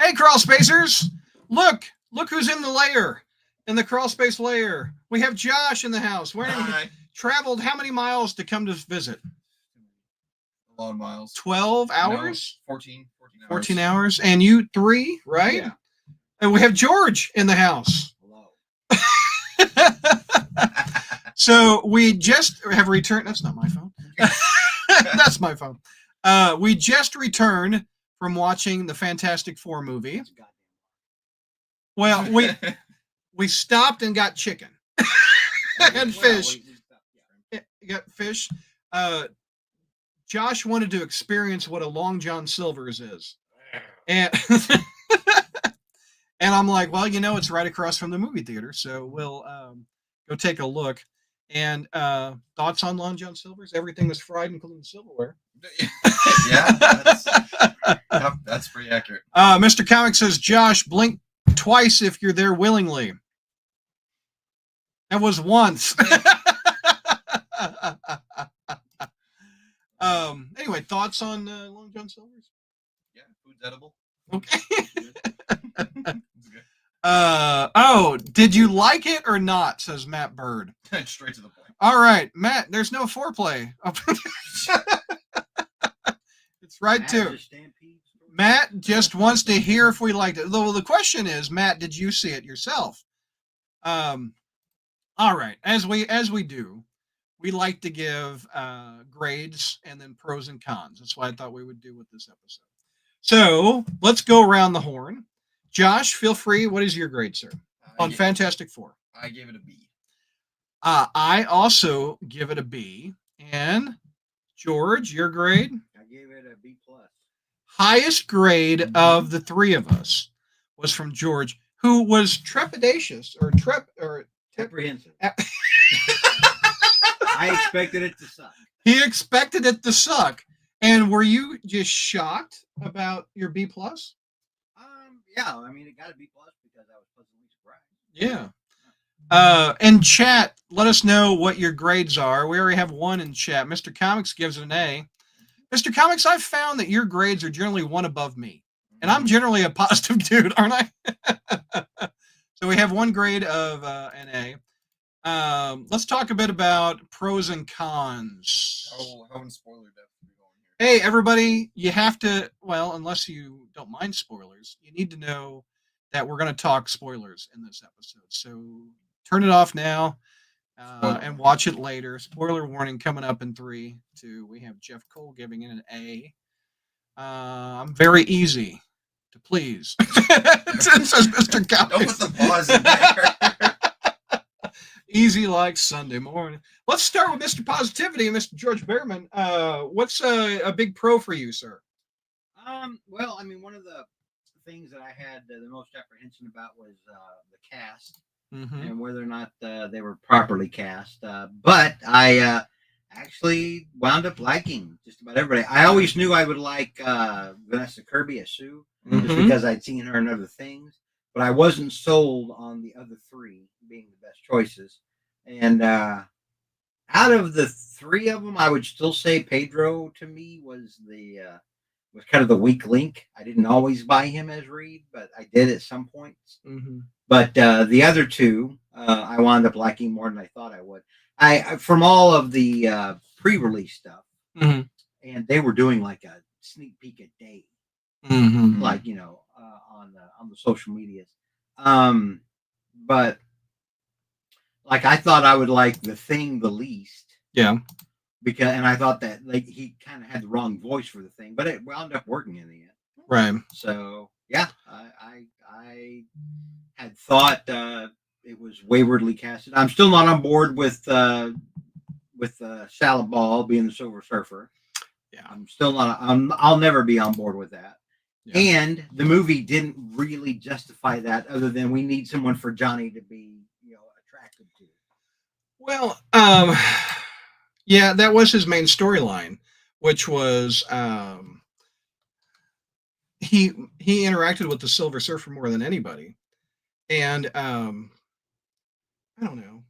Hey, crawl spacers! Look who's in the lair, in the crawl space lair. We have Josh in the house. Where Hi. traveled how many miles to come to visit? A lot of miles. 12 hours? No, 14 hours. 14 hours. And you 3, right? Yeah. And we have George in the house. Hello. So we just have returned. That's not my phone. That's my phone. We just returned from watching the Fantastic Four movie. Well, we stopped and got chicken and fish. Got fish. Josh wanted to experience what a Long John Silver's is, and and I'm like, well, it's right across from the movie theater, so we'll go take a look. And thoughts on Long John Silver's? Everything was fried, including the silverware. Yeah, that's pretty accurate. Mr. Comic says, Josh, blink twice if you're there willingly. That was once. Anyway, thoughts on Long John Silver's? Yeah, food's edible. Okay. Did you like it or not? Says Matt Bird. Straight to the point. All right, Matt. There's no foreplay. It's right to Matt. Just wants to hear if we liked it. Well, the question is, Matt, did you see it yourself? All right. As we do, we like to give grades and then pros and cons. That's what I thought we would do with this episode. So let's go around the horn. Josh, feel free. What is your grade, sir, on Fantastic Four? I gave it a B. I also give it a B. And George, your grade? I gave it a B+. Highest grade of the three of us was from George, who was trepidatious or apprehensive. I expected it to suck. He expected it to suck. And were you just shocked about your B+? Yeah, I mean, it got a B+ because I was pleasantly surprised. Yeah. And chat, let us know what your grades are. We already have one in chat. Mr. Comics gives it an A. Mr. Comics, I've found that your grades are generally one above me. And I'm generally a positive dude, aren't I? So we have one grade of an A. Let's talk a bit about pros and cons. How in spoiler depth are we going here? Hey, everybody, you have to, well, unless you don't mind spoilers, you need to know that we're going to talk spoilers in this episode. So turn it off now and watch it later. Spoiler warning coming up in 3, 2. We have Jeff Cole giving it an A. I'm very easy to please. Says Mr. Comics. Don't put the pause in there. Easy like Sunday morning. Let's start with Mr. Positivity and Mr. George Behrman. What's a big pro for you, sir? Well, I mean, one of the things that I had the most apprehension about was the cast and whether or not they were properly cast. But I actually wound up liking just about everybody. I always knew I would like Vanessa Kirby as Sue just because I'd seen her in other things. But I wasn't sold on the other 3 being the best choices. And out of the 3 of them, I would still say Pedro to me was was kind of the weak link. I didn't always buy him as Reed, but I did at some points. But the other 2, I wound up liking more than I thought I would. I from all of the pre-release stuff, and they were doing like a sneak peek a day, like on the social medias. But like I thought I would like The Thing the least. Yeah. And I thought that like he kind of had the wrong voice for The Thing, but it wound up working in the end. Right. So yeah, I had thought it was waywardly casted. I'm still not on board with Shallot Ball being the Silver Surfer. Yeah. I'm still not. I'll never be on board with that. Yeah. And the movie didn't really justify that, other than we need someone for Johnny to be, attracted to. Well, yeah, that was his main storyline, which was he interacted with the Silver Surfer more than anybody, and I don't know.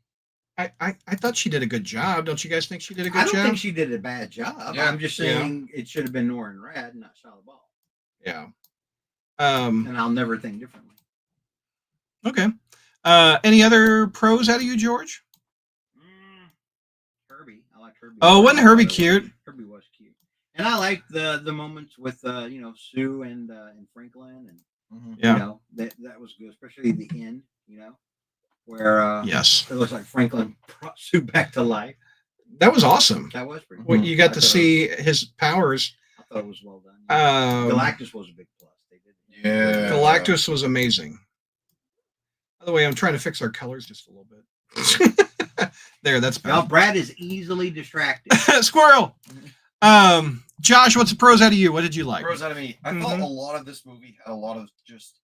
I thought she did a good job. Don't you guys think she did a good job? I don't think she did a bad job. Yeah. I'm just saying it should have been Norrin Radd, not Shallot Ball. Yeah. and I'll never think differently. Okay. Any other pros out of you, George? Herbie, I like Herbie. Oh, wasn't Herbie cute? Herbie was cute, and I liked the moments with Sue and Franklin, and Yeah. that was good, especially the end. Where Yes, it looks like Franklin brought Sue back to life. that was awesome. That was pretty. Well, Cool. you got to see his powers. I thought it was well done. Um, Galactus was a big plus. They did. Yeah. Galactus was amazing. By the way, I'm trying to fix our colors just a little bit. There, that's Well, better. Brad is easily distracted. Squirrel. Josh, what's the pros out of you? What did you like? Pros out of me. I thought a lot of this movie had a lot of just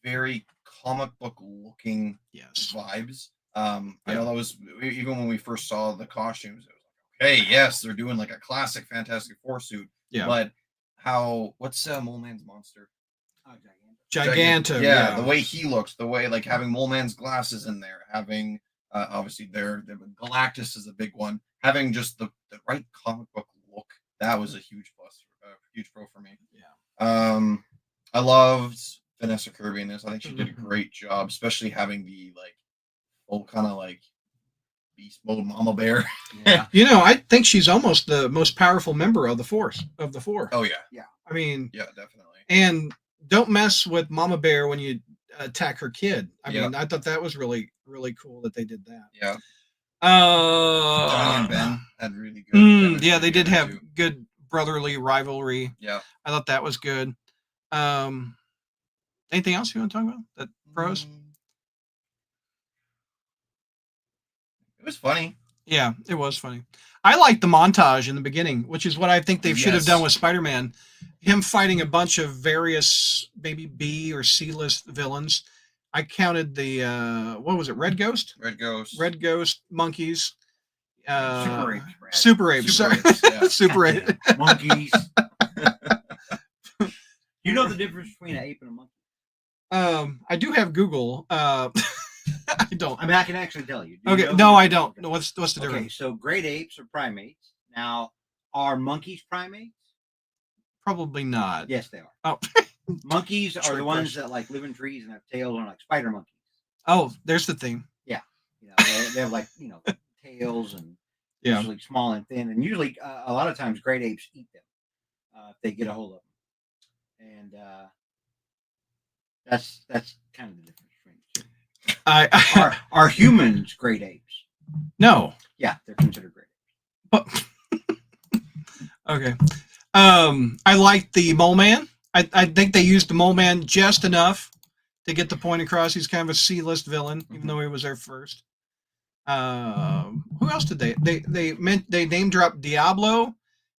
very comic book looking Yes. vibes. I know that was even when we first saw the costumes. It was like, okay, yes, they're doing like a classic Fantastic Four suit. Yeah. But what's Mole Man's monster? Oh, Giganto. Yeah, the way he looks, the way like having Mole Man's glasses in there, having obviously Galactus is a big one. Having just the right comic book look, that was a huge plus, huge pro for me. Yeah. I loved Vanessa Kirby in this. I think she did a Mhm. great job, especially having the like full kind of like beast mode mama bear. Yeah. I think she's almost the most powerful member of the force of the four. Oh yeah, I mean, yeah, definitely. and don't mess with Mama Bear when you attack her kid. I Yeah. mean, I thought that was really, really cool that they did that. Yeah, Johnny and Ben had really good. chemistry yeah, they did together, have too. good brotherly rivalry. Yeah. I thought that was good. Anything else you want to talk about? That pros? It was funny. Yeah, it was funny. I liked the montage in the beginning, which is what I think they should have Yes. done with Spider-Man. Him fighting a bunch of various maybe B or C list villains. I counted the what was it? Red Ghost, Red Ghost. monkeys, Super apes, Brad. super apes. Super Sorry, apes, yeah. super ape. Monkeys. You know the difference between an ape and a monkey? I do have Google. I don't. I mean, I can actually tell you. Do you Okay, know no, the I difference? don't. No, what's the Okay, difference? so great apes are primates. Now, are monkeys primates? Probably not. Yes, they are. Oh, Monkeys are Trick the ones question. that like live in trees and have tails, and are like spider monkeys. oh, there's the thing. They have like tails and Yeah. usually small and thin, and usually a lot of times great apes eat them if they get a hold of them, and that's kind of the difference between the two. I Are humans great apes? no. Yeah, they're considered great apes. Okay. I liked the Mole Man. I think they used the Mole Man just enough to get the point across. He's kind of a C-list villain, even though he was there first. Who else did they name drop Diablo?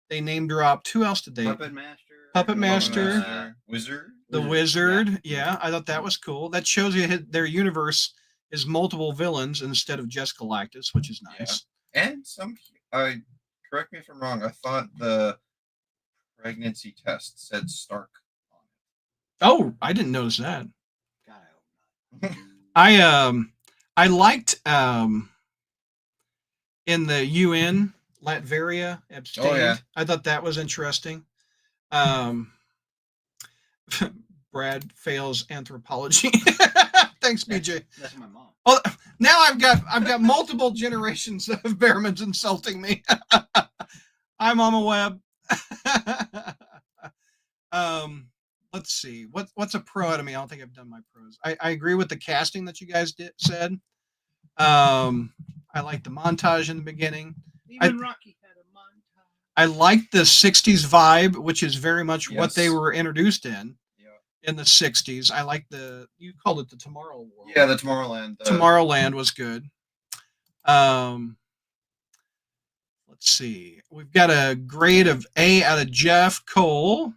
They name dropped who else did they? Puppet Master. Puppet Master. Wizard. The Wizard. Yeah, I thought that was cool. That shows you their universe is multiple villains instead of just Galactus, which is nice. And correct me if I'm wrong. I thought the pregnancy test said Stark on Oh, I didn't notice that. God, I hope not. I liked in the UN Latveria abstained. Oh, yeah. I thought that was interesting. Brad fails anthropology. Thanks, BJ. That's my mom. Oh, now I've got multiple generations of Behrmans insulting me. Hi, Mama Webb. Let's see. What's a pro out of me? I don't think I've done my pros. I agree with the casting that you guys said. I like the montage in the beginning. Even Rocky had a montage. I like the 60s vibe, which is very much what they Yes. were introduced in Yeah. the 60s. I like you called it the Tomorrow World. Yeah, the Tomorrowland. Tomorrowland was good. Let's see. We've got a grade of A out of Jeff Cole.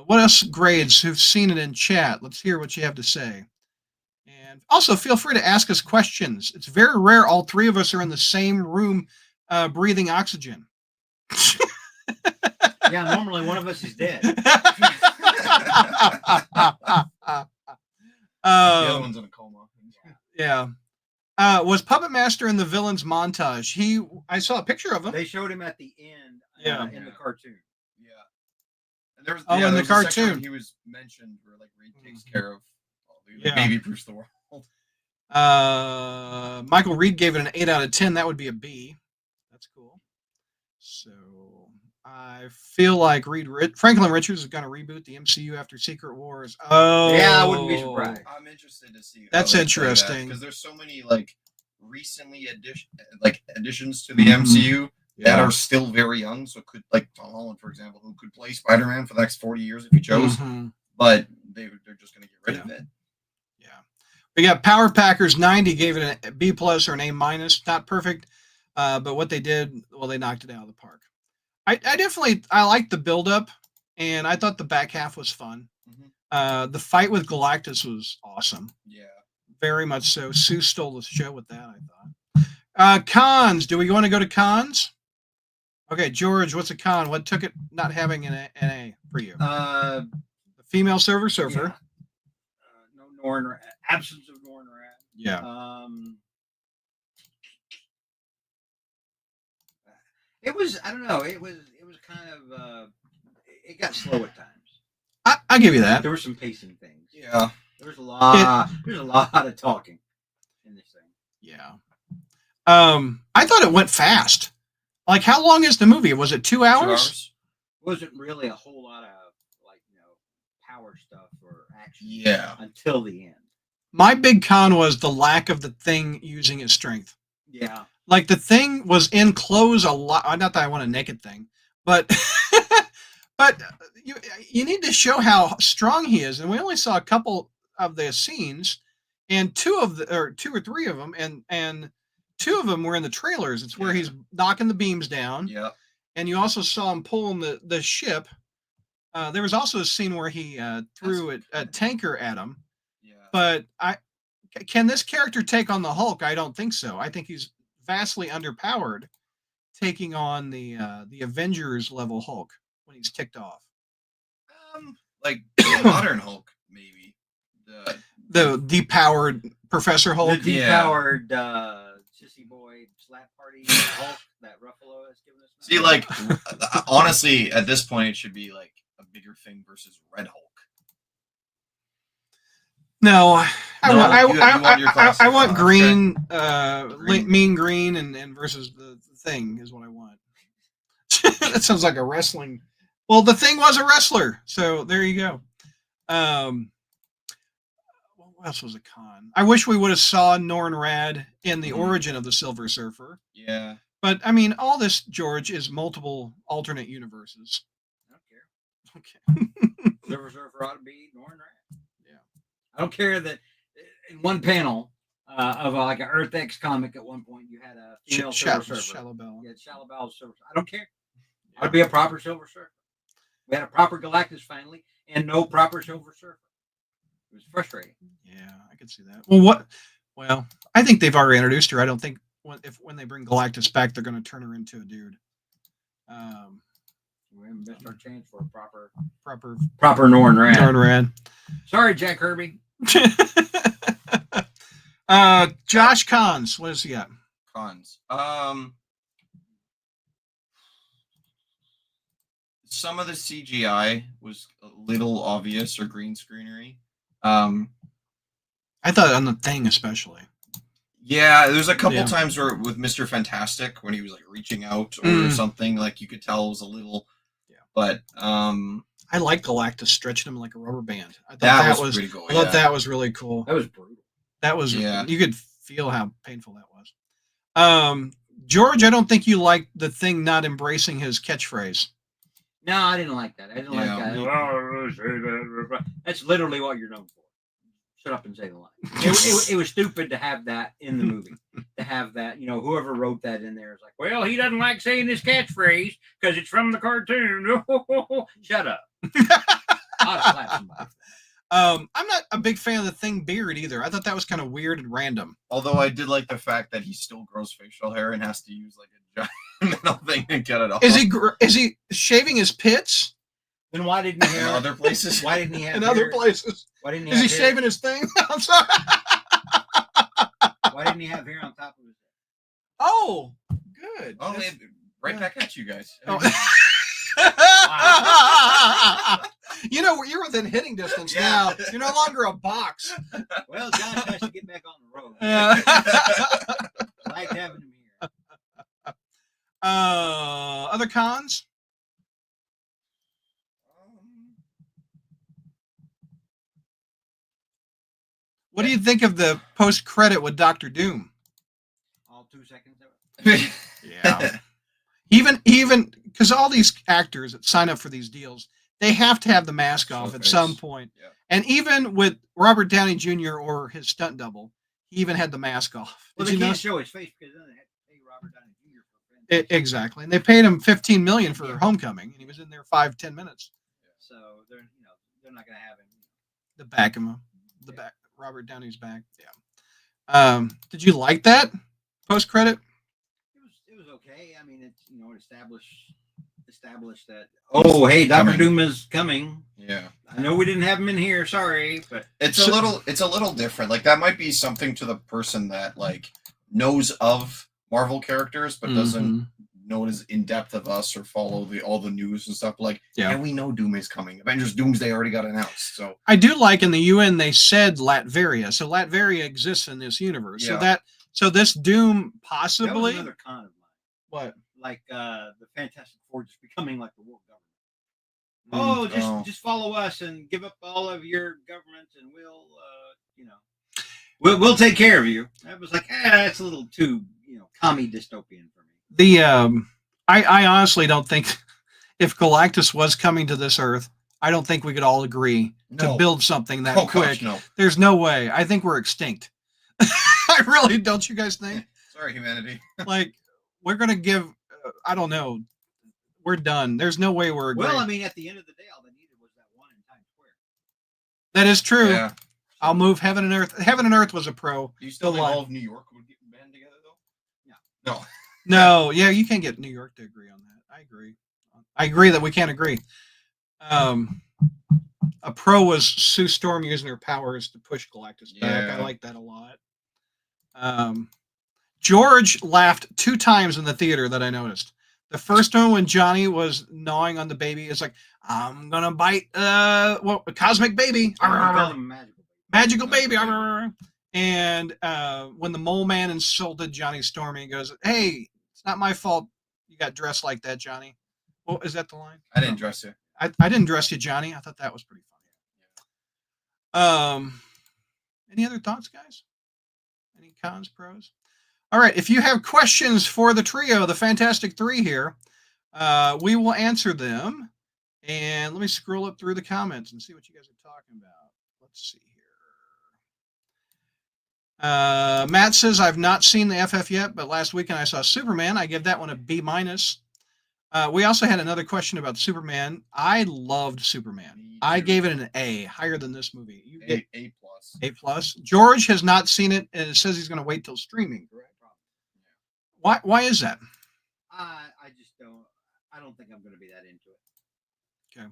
What else grades who've seen it in chat? Let's hear what you have to say. And also feel free to ask us questions. It's very rare all three of us are in the same room breathing oxygen. Yeah, normally one of us is dead. the other one's in a coma. Yeah. Was Puppet Master in the villains montage? I saw a picture of him. They showed him at the end Yeah. in the cartoon. Yeah. There was, Oh, yeah, in there the was a section where cartoon. he was mentioned where like Reed takes Mhm. care of all the Yeah. baby proofs the world. Michael Reed gave it an 8 out of 10. That would be a B. That's cool. So I feel like Franklin Richards is going to reboot the MCU after Secret Wars. Oh, Yeah, I wouldn't be surprised. I'm interested to see. That's interesting. Because there's so many like recently additions to the MCU that are still very young. So could like Tom Holland, for example, who could play Spider-Man for the next 40 years if he chose, but they're just going to get rid of it. Yeah, we got Power Packers 90 gave it a B plus or an A minus. Not perfect, but what they did, well, they knocked it out of the park. I definitely liked the build-up, and I thought the back half was fun. The fight with Galactus was awesome. Yeah, very much so. Sue stole the show with that, I thought. Cons. Do we want to go to cons? Okay, George, what's a con? What took it not having an A for you? The female Silver Surfer. Yeah. No Norn, absence of Norn Rat. Yeah. It was, I don't know, it was kind of, it got slow at times. I'll give you that. There were some pacing things. Yeah. There's a lot of talking in this thing. Yeah. I thought it went fast. Like, how long is the movie? Was it 2 hours? 2 hours. Wasn't really a whole lot of power stuff or action. Yeah. Until the end. My big con was the lack of the Thing using his strength. Yeah. Like, the Thing was in clothes a lot. Not that I want a naked Thing, but but you need to show how strong he is. And we only saw a couple of the scenes, and two or three of them, and two of them were in the trailers. It's where he's knocking the beams down. Yeah. And you also saw him pulling the ship. There was also a scene where he threw a tanker at him. Yeah. But can this character take on the Hulk? I don't think so. I think he's vastly underpowered, taking on the Avengers level Hulk when he's ticked off. Like modern Hulk, maybe. The depowered Professor Hulk. The depowered sissy boy slap party Hulk that Ruffalo has given us. See, like, honestly, at this point, it should be like a bigger Thing versus Red Hulk. No, I want classic green, Green. mean green, and versus the Thing is what I want. That sounds like a wrestling. Well, the Thing was a wrestler, so there you go. What else was a con? I wish we would have saw Norn Rad in the origin of the Silver Surfer. Yeah. But I mean, all this, George, is multiple alternate universes. I don't care. Okay. Silver Surfer ought to be Norn Rat. Yeah. I don't care that in one panel of like an Earth X comic at one point you had a female Silver Surfer. Shallowbell. Yeah, Shallowbell Silver. I don't care. It ought to be a proper Silver Surfer. We had a proper Galactus finally, and no proper Silver Surfer. It was frustrating. Yeah, I could see that. Well, I think they've already introduced her. I don't think when they bring Galactus back, they're going to turn her into a dude. We haven't missed our chance for a Proper Norn Rat. Norn Rad. Sorry, Jack Kirby. Josh Cons, what does he got? Cons. Some of the CGI was a little obvious or green screenery. I thought on the Thing especially. Yeah, there's a couple times where with Mr. Fantastic when he was like reaching out or something, like you could tell it was a little. Yeah. But I like Galactus stretching him like a rubber band. I thought that was pretty cool. I thought that was really cool. That was brutal. That was you could feel how painful that was. George, I don't think you liked the Thing not embracing his catchphrase. No, I didn't like that. I didn't like that. That's literally what you're known for. Shut up and say the line. It was stupid to have that in the movie. To have that, whoever wrote that in there is like, well, he doesn't like saying his catchphrase because it's from the cartoon. Shut up. I'll slap somebody. I'm not a big fan of the Thing beard either. I thought that was kind of weird and random. Although I did like the fact that he still grows facial hair and has to use like a giant metal thing to get it off. Is he shaving his pits? Then why didn't he have in other places? Why didn't he have in hair? Other places? Why didn't he? Is he shaving his Thing? I'm sorry. Why didn't he have hair on top of his head? Oh, good. Oh, right back at you guys. Oh. You know, you're within hitting distance Yeah. now. You're no longer a box. Well, Josh has to get back on the road. Yeah. Like having him here. Other cons? What do you think of the post credit with Doctor Doom? All 2 seconds of it. Yeah. Even because all these actors that sign up for these deals, they have to have the mask Show off at face. some point. Yeah. And even with Robert Downey Jr. or his stunt double, he even had the mask off. Well, Did they you know? can't show his face because then they have to pay Robert Downey Jr. for it. Exactly. And they paid him $15 million for Yeah. Homecoming, and he was in there 5-10 minutes. So they're not going to have him. The back of him, back, Robert Downey's back. Yeah. Did you like that post credit? It was okay. I mean, it's established that. Oh, hey, Doctor Coming. Doom is coming. Yeah. I know we didn't have him in here. Sorry, but It's a little different. Like that might be something to the person that like knows of Marvel characters but doesn't Mhm. know as in depth of us or follow all the news and stuff. Like, Yeah. and we know Doom is coming. Avengers Doomsday already got announced. So I do like in the UN they said Latveria, so Latveria exists in this universe. Yeah. So this Doom that was possibly another con of mine. what? Like the Fantastic Four just becoming like the world government. Mm. Oh, just follow us and give up all of your government, and we'll take care of you. That was like, that's a little too commie dystopian for me. The I honestly don't think if Galactus was coming to this Earth, I don't think we could all agree to No. build something that oh quick. gosh, no. There's no way. I think we're extinct. I really don't. You guys think? Sorry, humanity. Like we're gonna give? I don't know. We're done. There's no way we're agreeing. Well, I mean, at the end of the day, all they needed was that one in Times Square. That is true. Yeah. I'll move Heaven and Earth. Heaven and Earth was a pro. Do you still The think line. all of New York would get band together though? No. No, yeah, you can't get New York to agree on that. I agree that we can't agree. A pro was Sue Storm using her powers to push Galactus back. I Yeah. like that a lot. George laughed 2 times in the theater that I noticed. The first one when Johnny was gnawing on the baby, it's like, I'm gonna bite a cosmic baby. We call them Magical magical. baby. And when the mole man insulted Johnny Stormy, he goes, hey, it's not my fault you got dressed like that, Johnny. Oh, is that the line? I didn't dress you. I didn't dress you, Johnny. I thought that was pretty funny. Any other thoughts, guys? Any cons, pros? All right. If you have questions for the trio, the Fantastic Three here, we will answer them. And let me scroll up through the comments and see what you guys are talking about. Let's see here. Matt says, I've not seen the FF yet, but last weekend I saw Superman. I give that one a B-. We also had another question about Superman. I loved Superman. Me I too. gave it an A, higher than this movie. You get A plus. A+. George has not seen it, and it says he's going to wait till streaming. Correct? Why is that? I just don't. I don't think I'm going to be that into it. Okay.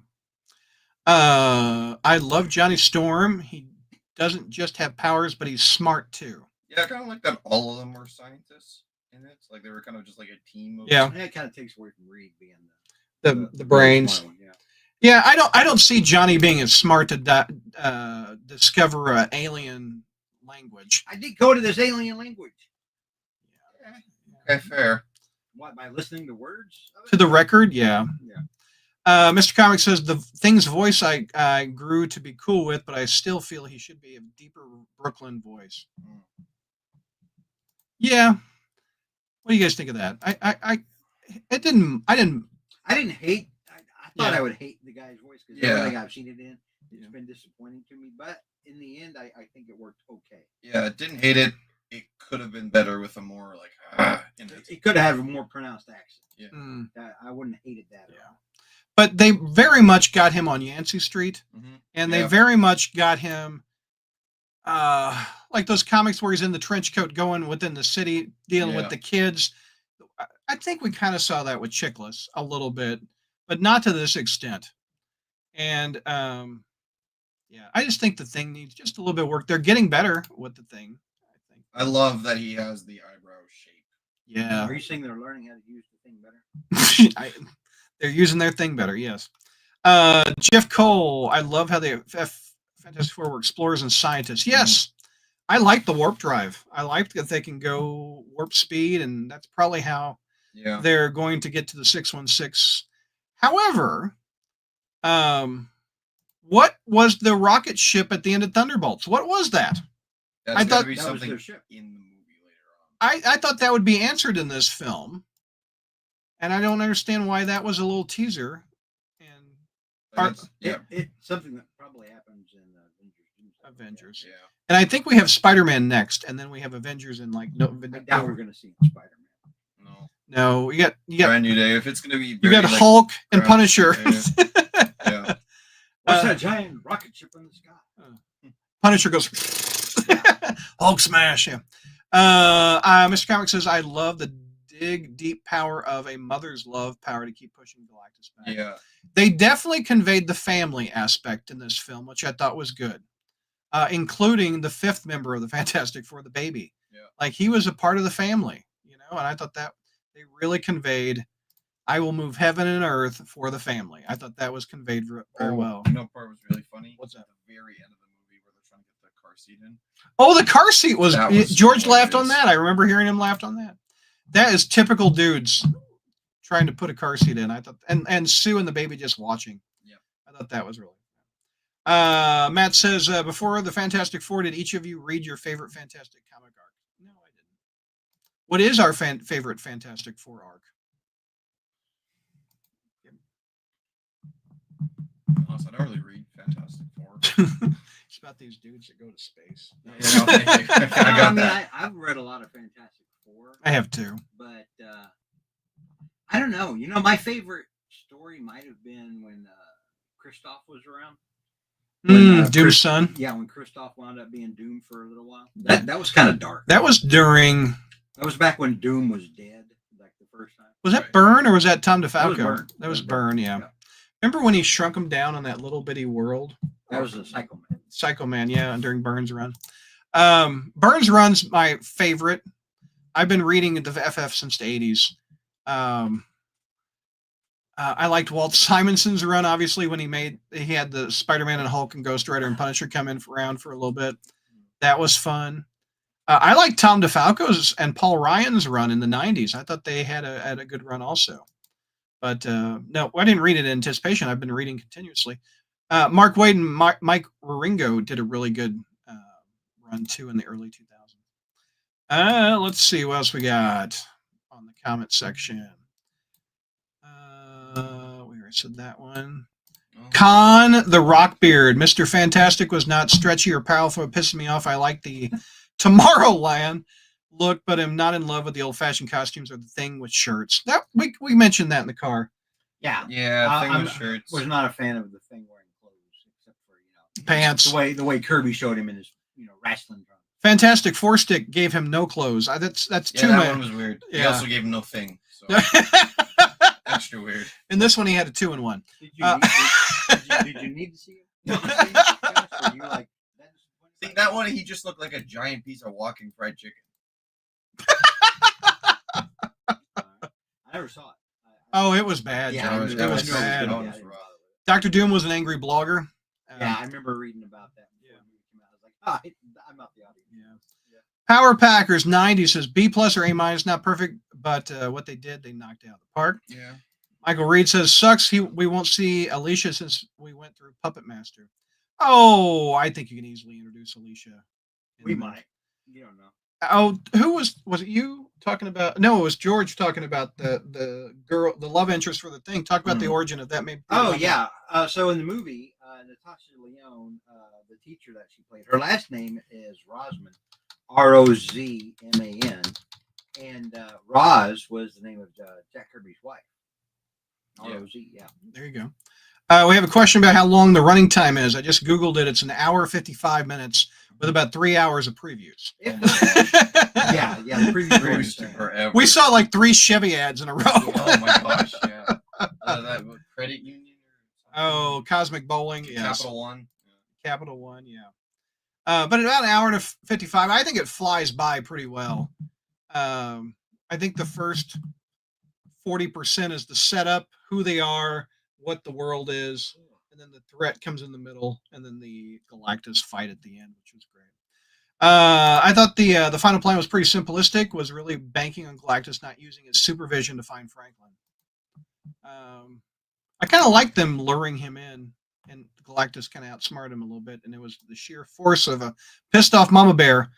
I love Johnny Storm. He doesn't just have powers, but he's smart too. Yeah, I kind of like that all of them were scientists in it. Like they were kind of just like a team of Yeah. And it kind of takes away from Reed being The brains. smart one, yeah. Yeah, I don't see Johnny being as smart to discover an alien language. I decoded this alien language. Okay, fair. What, by listening to words? of it? To the record, yeah. Yeah. Mr. Comic says the Thing's voice I grew to be cool with, but I still feel he should be a deeper Brooklyn voice. Yeah. What do you guys think of that? I didn't. I didn't hate. I thought Yeah. I would hate the guy's voice because Yeah. everything I've seen it in, it's Yeah. been disappointing to me. But in the end, I think it worked okay. Yeah, didn't hate it. It could have been better with a more like in it. It could have had a more pronounced accent. Mm. I wouldn't have hated that. at Yeah. all. But they very much got him on Yancey Street, Mhm. and they Yeah. very much got him, like those comics where he's in the trench coat going within the city, dealing with Yeah. the kids. I think we kind of saw that with Chickless a little bit, but not to this extent. And yeah, I just think the Thing needs just a little bit of work. They're getting better with the Thing, I think. I love that he has the eyebrow shape. Yeah. Are you saying they're learning how to use the thing better? They're using their thing better, yes. Jeff Cole, I love how the Fantastic Four were explorers and scientists. Yes, I like the warp drive. I like that they can go warp speed, and that's probably how they're going to get to the 616. However, what was the rocket ship at the end of Thunderbolts? What was that? I thought be something in the movie later on. I thought that would be answered in this film, and I don't understand why that was a little teaser. And it's something that probably happens in Avengers. Yeah. And I think we have Spider-Man next, and then we have Avengers in like no. I doubt we're going to see Spider-Man. No, you got Brand New Day. If it's going to be, you got Hulk and Punisher. Yeah. What's that giant rocket ship in the sky? Punisher goes Hulk smash. Yeah. Mr. Comic says, I love the deep power of a mother's love power to keep pushing Galactus back. Yeah. They definitely conveyed the family aspect in this film, which I thought was good, including the fifth member of the Fantastic Four, the baby. Yeah. Like he was a part of the family, and I thought that they really conveyed, I will move heaven and earth for the family. I thought that was conveyed very well. You know, part was really funny. What's that? At the very end of the movie where they're trying to get the car seat in. Oh, the car seat was George laughed on hilarious. that. I remember hearing him laughed on that. That is typical dudes trying to put a car seat in. I thought, and Sue and the baby just watching. Yeah, I thought that was really. Matt says, before the Fantastic Four, did each of you read your favorite Fantastic comic arc? No, I didn't. What is our favorite Fantastic Four arc? Honestly, I don't really read Fantastic Four. It's about these dudes that go to space. I've read a lot of Fantastic Four. I have too. But I don't know. My favorite story might have been when Kristoff was around. Doom's son. Yeah, when Kristoff wound up being Doom for a little while. That was kind of dark. That was during. That was back when Doom was dead, like the first time. Was that Byrne or was that Tom DeFalco? That was Byrne, yeah. Remember when he shrunk him down on that little bitty world? That was a Psycho Man. Psycho Man, yeah, during Byrne's run. Byrne's run's my favorite. I've been reading the FF since the 80s. I liked Walt Simonson's run, obviously, when he had the Spider-Man and Hulk and Ghost Rider and Punisher come in around for a little bit. That was fun. I like Tom DeFalco's and Paul Ryan's run in the 90s. I thought they had a good run also. But no, I didn't read it in anticipation. I've been reading continuously. Mark Waid and Mike Wieringo did a really good run too in the early 2000s. Let's see what else we got on the comment section. We already said that one. Khan the Rockbeard. Mr. Fantastic was not stretchy or powerful. It pissed me off. I like the Tomorrowland look, but I'm not in love with the old-fashioned costumes or the Thing with shirts. That we mentioned that in the car. Yeah, Thing with shirts. Was not a fan of the Thing wearing clothes, except for pants. The way Kirby showed him in his wrestling drum. Fantastic Four Stick gave him no clothes. That's too much. That one was weird. Yeah. He also gave him no thing. So extra weird. In this one, he had a 2-in-1. Did you need to see him? See, that one, he just looked like a giant piece of walking fried chicken. I never saw it. Oh, it was bad. Yeah, it was bad. Yeah, Dr. Doom was an angry blogger. Yeah, I remember reading about that. I was like, I'm not the audience. Yeah. Power Packers 90 says B+ or A-, not perfect, but what they did, they knocked out of the park. Yeah. Michael Reed says, sucks we won't see Alicia since we went through Puppet Master. Oh, I think you can easily introduce Alicia. We might. You don't know. Oh, who was it you talking about? No, it was George talking about the girl, the love interest for the Thing. Talk about the origin of that. Maybe. Oh, yeah. So in the movie, Natasha Lyonne, the teacher that she played, her last name is Rozman, Rozman, and Roz was the name of Jack Kirby's wife. ROZ, yeah. There you go. We have a question about how long the running time is. I just Googled it. It's an hour 55 minutes with about 3 hours of previews. Yeah, the previews took forever. We saw like 3 Chevy ads in a row. Oh my gosh, yeah. That credit union. Oh, Cosmic Bowling. Yes. Capital One. Capital One, yeah. But about an hour and 55, I think it flies by pretty well. I think the first 40% is the setup, who they are, what the world is, and then the threat comes in the middle, and then the Galactus fight at the end, which was great. I thought the final plan was pretty simplistic. Was really banking on Galactus not using his supervision to find Franklin. I kind of liked them luring him in, and Galactus kind of outsmarted him a little bit, and it was the sheer force of a pissed off Mama Bear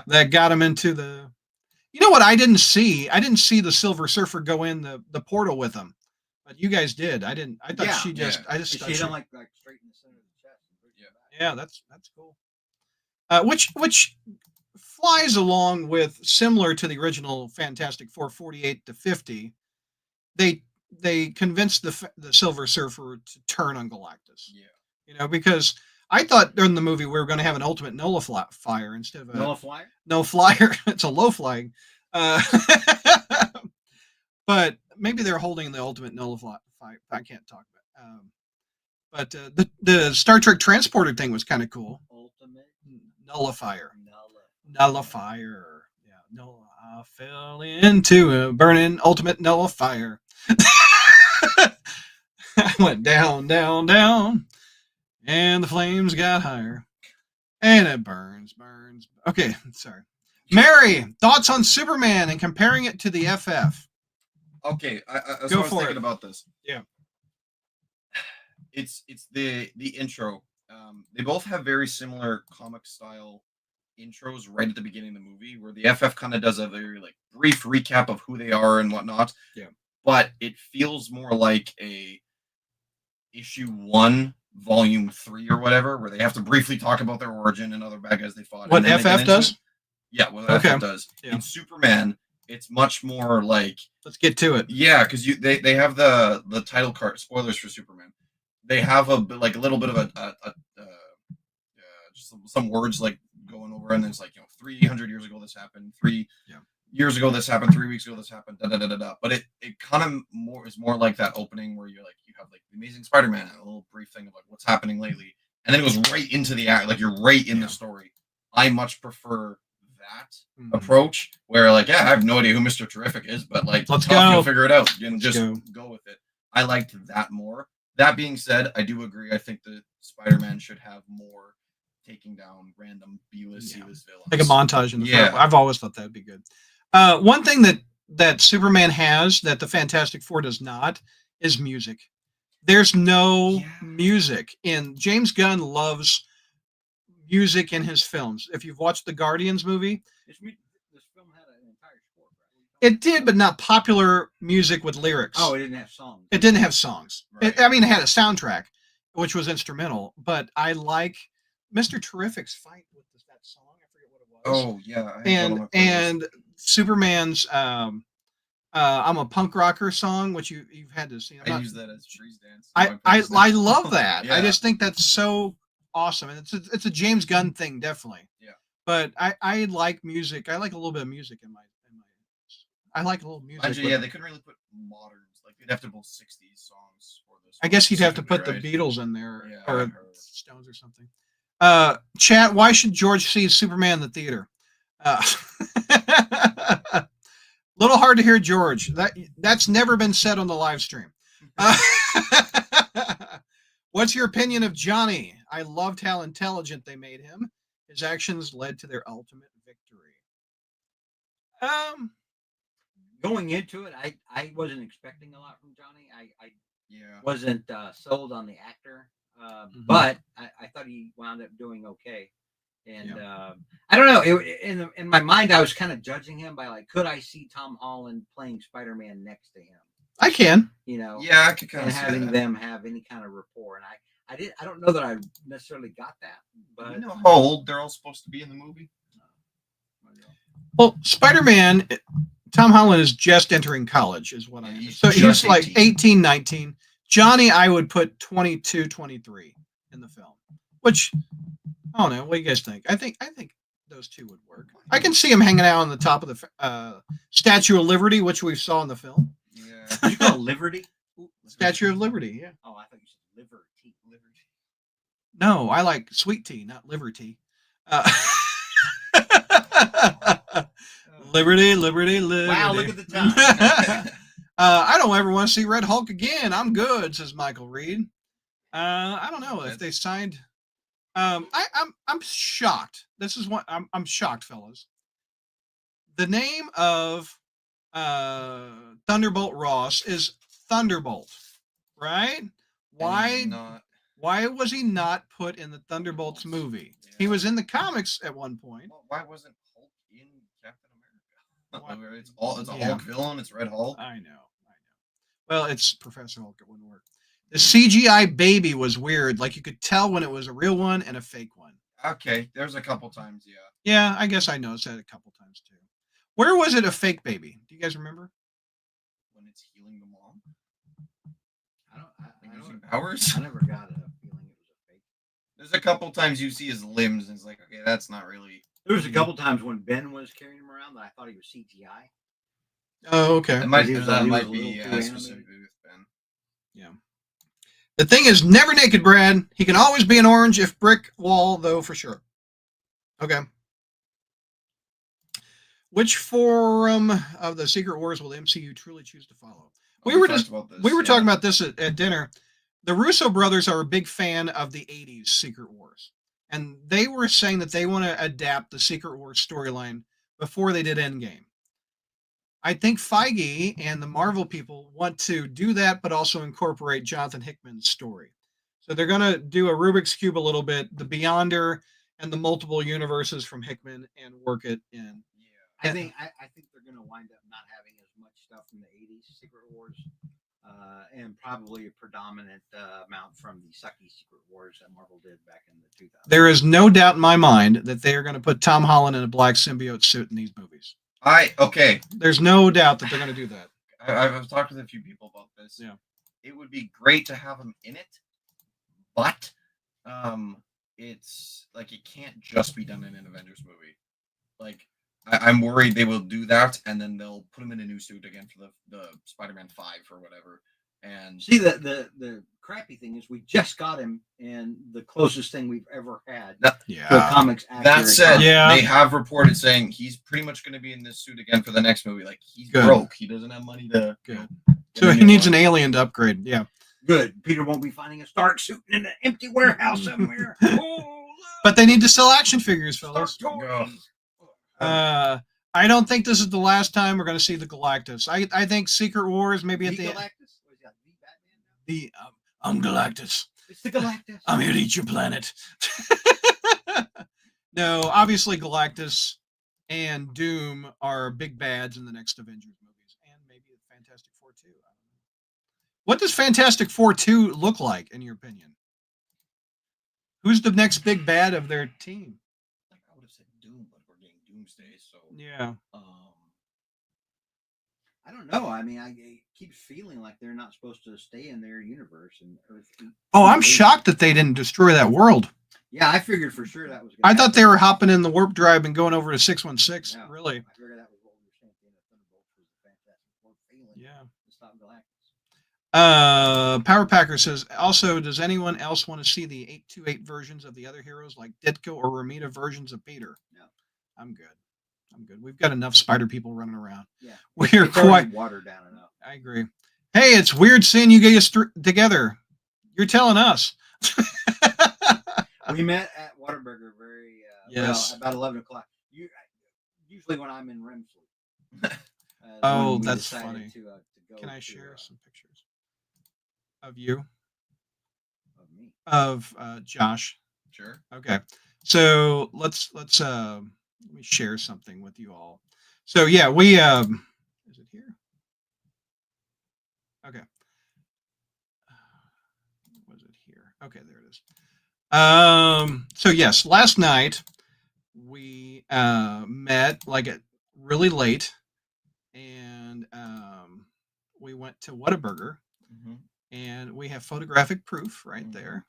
that got him into the. You know what I didn't see? I didn't see the Silver Surfer go in the portal with him, but you guys did. I didn't. I thought she just. I just. She didn't like straight in the center of the chest. Yeah, that's cool. Which flies along with similar to the original Fantastic Four 48 to 50. They convinced the Silver Surfer to turn on Galactus. Yeah. You know, because I thought during the movie we were going to have an ultimate nullifier instead of a nullifier. No flyer. It's a low flying. But maybe they're holding the ultimate nullifier. I can't talk about. But the Star Trek transporter thing was kind of cool. Ultimate nullifier. Nullifier. Yeah. No, I fell into a burning ultimate nullifier. I went down, down, down, and the flames got higher, and it burns. Okay, sorry. Mary, thoughts on Superman and comparing it to the FF? Okay, I was for thinking it. about this. Yeah, it's the intro. They both have very similar comic style intros right at the beginning of the movie, where the FF kind of does a very like brief recap of who they are and whatnot. Yeah. But it feels more like a issue 1, volume 3 or whatever, where they have to briefly talk about their origin and other bad guys they fought. What FF does? Yeah, what Okay. FF does. Yeah. In Superman, it's much more like let's get to it. Yeah, because they have the title card spoilers for Superman. They have a little bit of a just some words like going over, and then it's like 300 years ago this happened, 3 years ago this happened, 3 weeks ago this happened, da da da da da. But it kind of is more like that opening where you have like the Amazing Spider-Man, a little brief thing about what's happening lately, and then it goes right into the act, like you're right in the story. I much prefer that approach where I have no idea who Mr. Terrific is, but let's go, you'll figure it out and just go with it. I liked that more. That being said, I do agree. I think that Spider-Man should have more taking down random B-list, C-list villains. Like a montage in the front. I've always thought that'd be good. One thing that Superman has that the Fantastic Four does not is music. There's no music. And James Gunn loves music in his films. If you've watched the Guardians movie, this film had an entire score, right? It did, but not popular music with lyrics. Oh, it didn't have songs. It didn't have songs. Right. It had a soundtrack, which was instrumental. But I like Mr. Terrific's fight with that song. I forget what it was. Oh yeah, and Superman's I'm a punk rocker song, which you've had to see. I use that as Trees Dance. I love that. Yeah. I just think that's so awesome, and it's a James Gunn thing, definitely. Yeah. But I like music. I like a little bit of music in my. I like a little music. They couldn't really put moderns. Like they'd have to both 60s songs for this. I guess you'd have to put right? the Beatles in there, or Stones or something. Chat, why should George see Superman in the theater? Little hard to hear, George. That's never been said on the live stream. What's your opinion of Johnny? I loved how intelligent they made him. His actions led to their ultimate victory. Going into it, I wasn't expecting a lot from Johnny. I wasn't sold on the actor, but I thought he wound up doing okay. And I don't know. In my mind, I was kind of judging him by could I see Tom Holland playing Spider-Man next to him? I can. I could kind of see having that. them have any kind of rapport, and I don't know that I necessarily got that. But you know how old they're all supposed to be in the movie? Well, Spider-Man, Tom Holland is just entering college, is what I know. So he's like 18, 19. Johnny, I would put 22, 23 in the film, which I don't know. What do you guys think? I think those two would work. I can see him hanging out on the top of the Statue of Liberty, which we saw in the film. Yeah. Did you call it Liberty? Statue of Liberty, yeah. Oh, I thought you said Liberty. No, I like sweet tea, not liberty. Liberty, liberty, liberty. Wow, look at the time. I don't ever want to see Red Hulk again. I'm good, says Michael Reed. I don't know if they signed. I'm shocked. This is what I'm shocked, fellas. The name of Thunderbolt Ross is Thunderbolt, right? Why was he not put in the Thunderbolts movie? Yeah. He was in the comics at one point. Well, why wasn't Hulk in Captain America? It's a Hulk villain. It's Red Hulk. I know. Well, it's Professor Hulk. It wouldn't work. The CGI baby was weird. Like you could tell when it was a real one and a fake one. Okay, there's a couple times, yeah. Yeah, I guess I noticed that a couple times too. Where was it a fake baby? Do you guys remember? When it's healing the mom. I Using powers. I never got a feeling it was a fake. There's a couple times you see his limbs, and it's like, okay, that's not really. There was a couple times when Ben was carrying him around that I thought he was CGI. Oh, okay. That might He was be a little too specifically with Ben. Yeah. The thing is never naked, Brad. He can always be an orange if brick wall, though, for sure. Okay. Which forum of the Secret Wars will the MCU truly choose to follow? We were talking about this at dinner. The Russo brothers are a big fan of the 80s Secret Wars. And they were saying that they want to adapt the Secret Wars storyline before they did Endgame. I think Feige and the Marvel people want to do that, but also incorporate Jonathan Hickman's story. So they're going to do a Rubik's Cube a little bit, the Beyonder and the multiple universes from Hickman, and work it in. I think they're going to wind up not having as much stuff from the 80s Secret Wars, and probably a predominant amount from the sucky Secret Wars that Marvel did back in the 2000s. There is no doubt in my mind that they are going to put Tom Holland in a black symbiote suit in these movies. There's no doubt that they're going to do that. I've talked with a few people about this. Yeah. It would be great to have him in it, but it's like it can't just be done in an Avengers movie. Like I'm worried they will do that, and then they'll put him in a new suit again for the Spider-Man 5 or whatever. And see, the crappy thing is we just got him in the closest thing we've ever had to a comics. That said, they have reported saying he's pretty much going to be in this suit again for the next movie. Like he's broke; he doesn't have money to. Good. So he needs an alien to upgrade. Yeah. Good. Peter won't be finding a Stark suit in an empty warehouse somewhere. But they need to sell action figures, fellas. I don't think this is the last time we're going to see the Galactus. I think Secret Wars maybe at the Galactus. I'm Galactus. It's the Galactus. I'm here to eat your planet. No, obviously Galactus and Doom are big bads in the next Avengers movies, and maybe Fantastic Four 2. What does Fantastic Four 2 look like, in your opinion? Who's the next big bad of their team? I would have said Doom, but we're getting Doomsday, so yeah. I don't know. I mean, I keep feeling like they're not supposed to stay in their universe and Earth. Oh, I'm shocked that they didn't destroy that world. Yeah, I figured for sure that was. I thought they were hopping in the warp drive and going over to 616. Yeah, really? I figured that was what we were saying. Thunderbolts was the Fantastic Four failing. Yeah. To stop Galactus. Power Packer says, also, does anyone else want to see the 828 versions of the other heroes like Ditko or Romita versions of Peter? No. I'm good. We've got enough spider people running around. Yeah. We're quite watered down enough. I agree. Hey, it's weird seeing you guys together. You're telling us. We met at Whataburger yes. about 11 o'clock. Usually when I'm in REM sleep. Oh, that's funny. To go Can I share some pictures of you? Of me? Of Josh. Sure. Okay. So let's let me share something with you all. So yeah, we is it here? Okay. Was it here? Okay, there it is. So yes, last night we met like at really late, and we went to Whataburger, and we have photographic proof right there.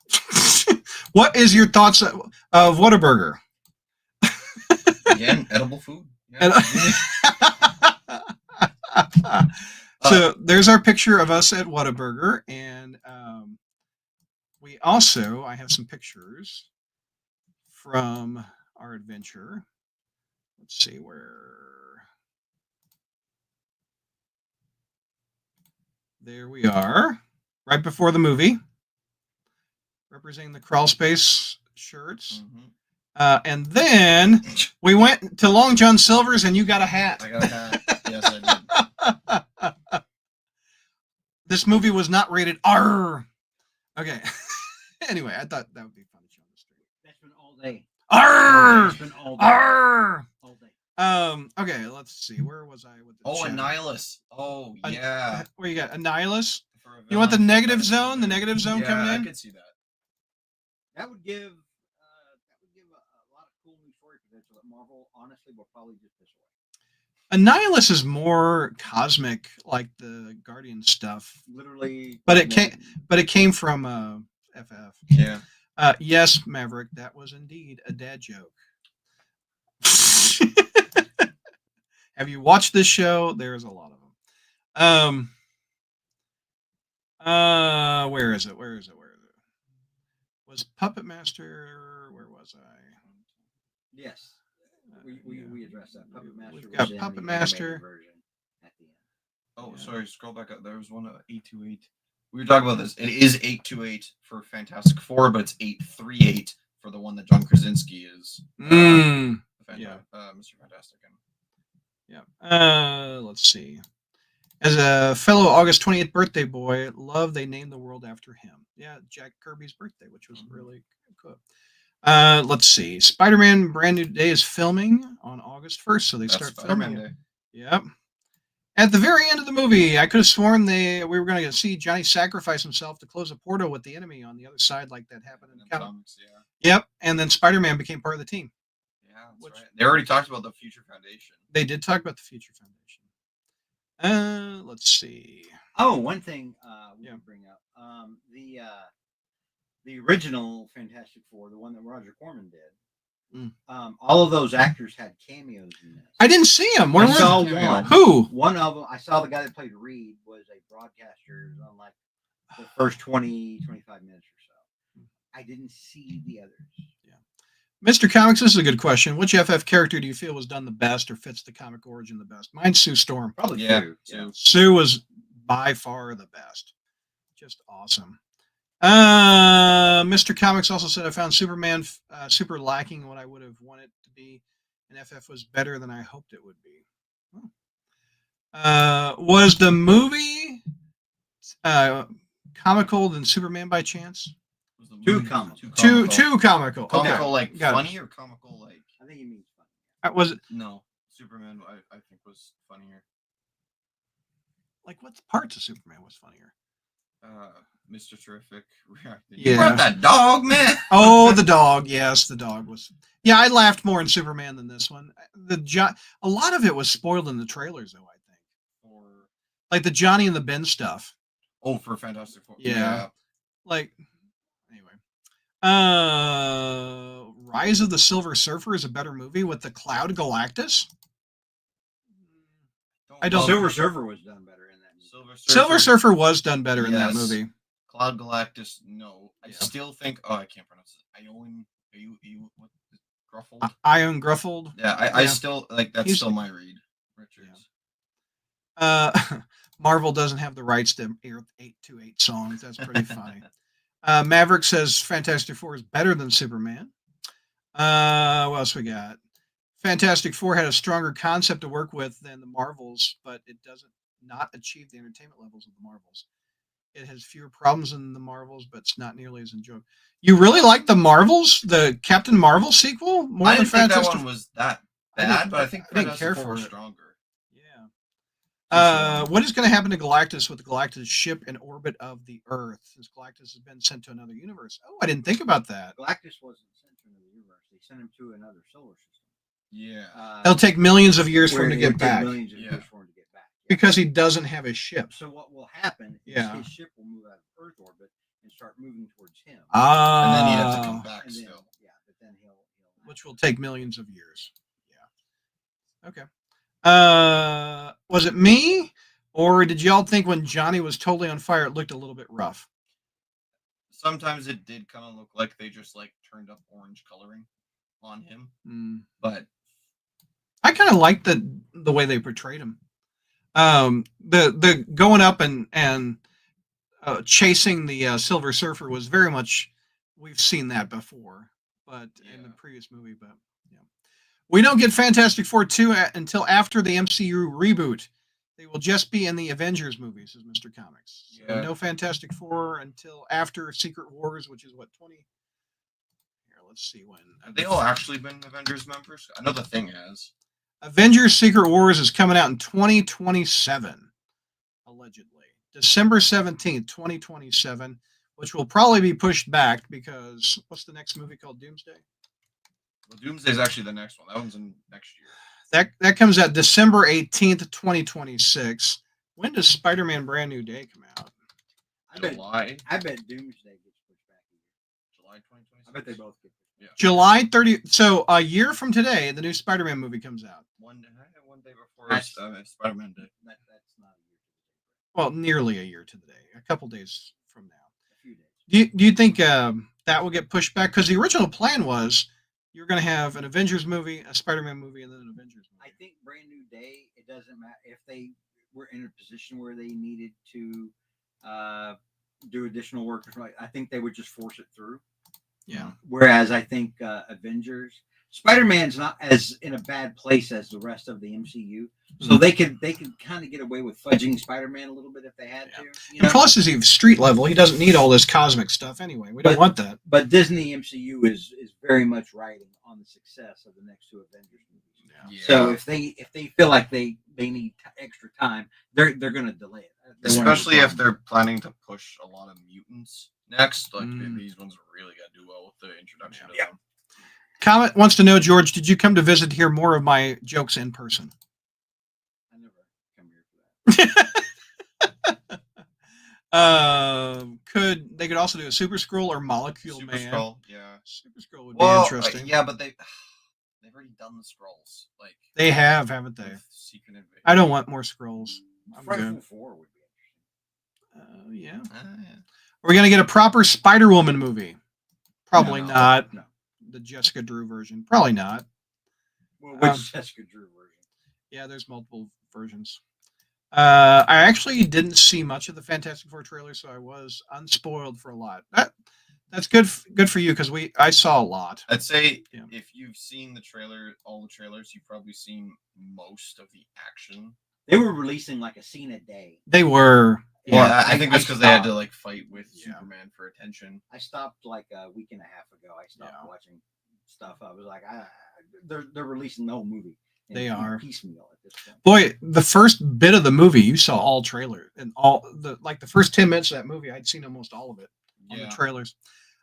What is your thoughts of Whataburger? Again, edible food. Yeah. So there's our picture of us at Whataburger, and we also, I have some pictures from our adventure. Let's see where. There we are, right before the movie, representing the crawl space shirts. Mhm. And then we went to Long John Silver's, and you got a hat. I got a hat. Yes, I did. This movie was not rated R. Okay. Anyway, I thought that would be fun to show on the street. That's been all day. R. That's been all day. R. All day. Okay, let's see. Where was I with the Oh, chat? Annihilus. Oh, yeah. Where you got Annihilus? For a You want the villain. negative zone? The negative zone Yeah, coming I in? could see that. That would give a lot of cool new story potential that Marvel honestly will probably just piss away. Annihilus is more cosmic, like the Guardian stuff, Literally. but it came from FF. Yeah. Yes, Maverick, that was indeed a dad joke. Have you watched this show? There's a lot of them. Where is it? Was Puppet Master? Where was I? Yes. We addressed that. Puppet Master. We've was got in Puppet the Master. animated version at the end. Oh, Yeah. sorry. Scroll back up. There was one 828. We were talking about this. It is 828 for Fantastic Four, but it's 838 for the one that John Krasinski is. Yeah. Mr. Fantastic. Yeah. Let's see. As a fellow August 28th birthday boy, love they named the world after him. Yeah, Jack Kirby's birthday, which was really cool. Let's see. Spider-Man Brand New Day is filming on August 1st, so they That's start Spider-Man filming. Day. Yep. At the very end of the movie, I could have sworn we were going to see Johnny sacrifice himself to close a portal with the enemy on the other side, like that happened in the comic. Comics, yeah. Yep. And then Spider-Man became part of the team. Yeah, that's right. They already talked about the Future Foundation. They did talk about the Future Foundation. Let's see. Oh, one thing we Yeah. can bring up. The original Fantastic Four, the one that Roger Corman did. All of those actors had cameos in this. I didn't see him. Where I saw was one. Who? One of them, I saw the guy that played Reed was a broadcaster on like the first 20, 25 minutes or so. I didn't see the others. Mr. Comics, this is a good question. Which FF character do you feel was done the best or fits the comic origin the best? Mine's Sue Storm. Probably Yeah, true. yeah. Sue was by far the best. Just awesome. Mr. Comics also said I found Superman super lacking in what I would have wanted to be, and FF was better than I hoped it would be. Was the movie comical than Superman by chance? Was the Too movie comical. Too comical. Comical, Okay. like Got it. funny or comical, like I think he means funny. Was it no? Superman, I think was funnier. like what parts of Superman was funnier? Mr. Terrific reacted. Yeah. You brought that dog, man. Oh, the dog. Yes, the dog was. Yeah, I laughed more in Superman than this one. A lot of it was spoiled in the trailers, though. I think, Or like the Johnny and the Ben stuff. for Fantastic Four. Yeah. Like, anyway, Rise of the Silver Surfer is a better movie with the Cloud Galactus. I don't- Silver Surfer was done better in that movie. Silver Surfer was done better in that Yes. movie. Cloud Galactus, no. I Yeah. still think. Oh, I can't pronounce it. Ioan. What? Gruffled. Ion Gruffled. Yeah, I Yeah. still like. That's He's- still my read. Richards. Marvel doesn't have the rights to air 828 songs. That's pretty funny. Maverick says Fantastic Four is better than Superman. What else we got? Fantastic Four had a stronger concept to work with than the Marvels, but it doesn't not achieve the entertainment levels of the Marvels. It has fewer problems than the Marvels, but it's not nearly as enjoyable. You really like the Marvels, the Captain Marvel sequel, more I than didn't think that Fantastic one was that I didn't- bad, but I think I didn't Fantastic care Four for was it. stronger. Yeah. What is going to happen to Galactus with Galactus' ship in orbit of the Earth, since Galactus has been sent to another universe? Oh, I didn't think about that. Galactus wasn't sent to another universe. They sent him to another solar system. Yeah. It'll take millions of years for him where to it get would take back Millions of Yeah. years for him to get back. because he doesn't have his ship. So what will happen is Yeah. his ship will move out of Earth orbit and start moving towards him. And then he'd have to Ah, come back And then, still. yeah, but then he'll which will take millions of years. Yeah. Okay. Was it me, or did y'all think when Johnny was totally on fire, it looked a little bit rough? Sometimes it did kind of look like they just like turned up orange coloring on him, Mm. but I kind of liked the way they portrayed him. The going up and chasing the Silver Surfer was very much, we've seen that before, but in the previous movie. But yeah, we don't get Fantastic Four 2 until after the MCU reboot. They will just be in the Avengers movies, as Mr. Comics. So no Fantastic Four until after Secret Wars, which is what, 20. Here, let's see when. Have they all actually been Avengers members? I know the Thing has. Avengers Secret Wars is coming out in 2027, allegedly. December 17th, 2027, which will probably be pushed back because what's the next movie called? Doomsday? Well, Doomsday is actually the next one. That one's in next year. That comes out December 18th, 2026. When does Spider-Man Brand New Day come out? July. I bet Doomsday gets pushed back. July 2026. I bet they both get pushed back. July 30. So a year from today, the new Spider-Man movie comes out. One day before Spider-Man Day. That's not a year. Well, nearly a year to the day. A couple days from now. A few days. Do you think that will get pushed back? Because the original plan was you're going to have an Avengers movie, a Spider-Man movie, and then an Avengers movie. I think Brand New Day, it doesn't matter if they were in a position where they needed to do additional work. I think they would just force it through. Yeah. Whereas I think Avengers, Spider-Man's not as in a bad place as the rest of the MCU, so they could kind of get away with fudging Spider-Man a little bit if they had to. You know? And plus, he's street level. He doesn't need all this cosmic stuff anyway. We don't want that. But Disney MCU is very much riding on the success of the next two Avengers movies. Yeah. So if they feel like they need extra time, they're going to delay it. Especially if they're planning to push a lot of mutants next. Like these ones really got to do well with the introduction of them. Comet wants to know, George, did you come to visit to hear more of my jokes in person? I never come here for that. They could also do a Super Scroll or Molecule Super Man. Scroll, yeah. Super Scroll would be interesting. Yeah, but they've already done the scrolls. Like they have, haven't they? Secret Invasion. I don't want more scrolls. I'm Frightful good. 4 would be interesting. Yeah. Yeah. Are we gonna get a proper Spider-Woman movie? Probably No. not. No. The Jessica Drew version. Probably not. Well, which Jessica Drew version? Yeah, there's multiple versions. I actually didn't see much of the Fantastic Four trailer, so I was unspoiled for a lot. That's good for you because I saw a lot. I'd say Yeah. if you've seen all the trailers, you've probably seen most of the action. They were releasing like a scene a day. They were. Well, Yeah. I think that's because they had to like fight with Superman for attention. I stopped like a week and a half ago. I stopped watching stuff. I was like, they're releasing the whole movie. They are piecemeal at this point. Boy, the first bit of the movie, you saw all trailer and all the first 10 minutes of that movie, I'd seen almost all of it on the trailers.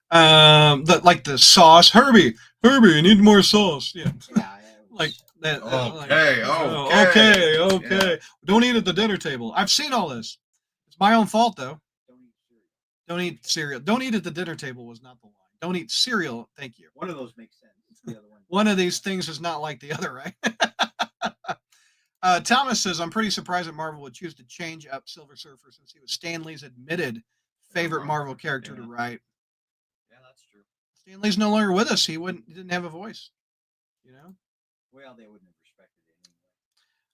The sauce, Herbie, I need more sauce. Yeah, like that. Okay. Yeah. Don't eat at the dinner table. I've seen all this. It's my own fault though. Don't eat cereal. Don't eat at the dinner table was not the line. Don't eat cereal. Thank you. One of those makes sense. The other one. One of these things is not like the other, right? Thomas says, I'm pretty surprised that Marvel would choose to change up Silver Surfer since he was Stan Lee's admitted favorite Marvel character to write. Yeah, that's true. Stan Lee's no longer with us. He didn't have a voice. You know? Well, they wouldn't have respected it anyway.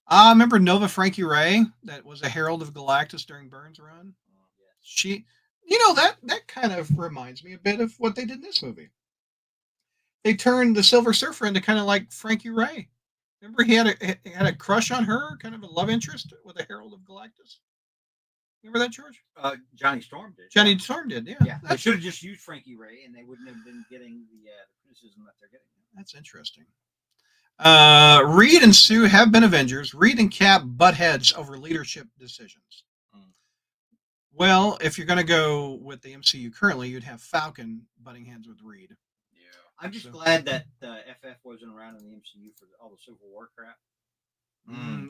I remember Nova Frankie Ray, that was a Herald of Galactus during Byrne's run. Yes. She, that kind of reminds me a bit of what they did in this movie. They turned the Silver Surfer into kind of like Frankie Ray. Remember, he had a crush on her, kind of a love interest with a Herald of Galactus. Remember that, George? Johnny Storm did. Johnny Storm did, yeah. Yeah, they should have just used Frankie Ray, and they wouldn't have been getting the criticism that they're getting. That's interesting. Reed and Sue have been Avengers. Reed and Cap butt heads over leadership decisions. Well, if you're going to go with the MCU currently, you'd have Falcon butting heads with Reed. I'm just glad that FF wasn't around in the MCU for all the Civil War crap.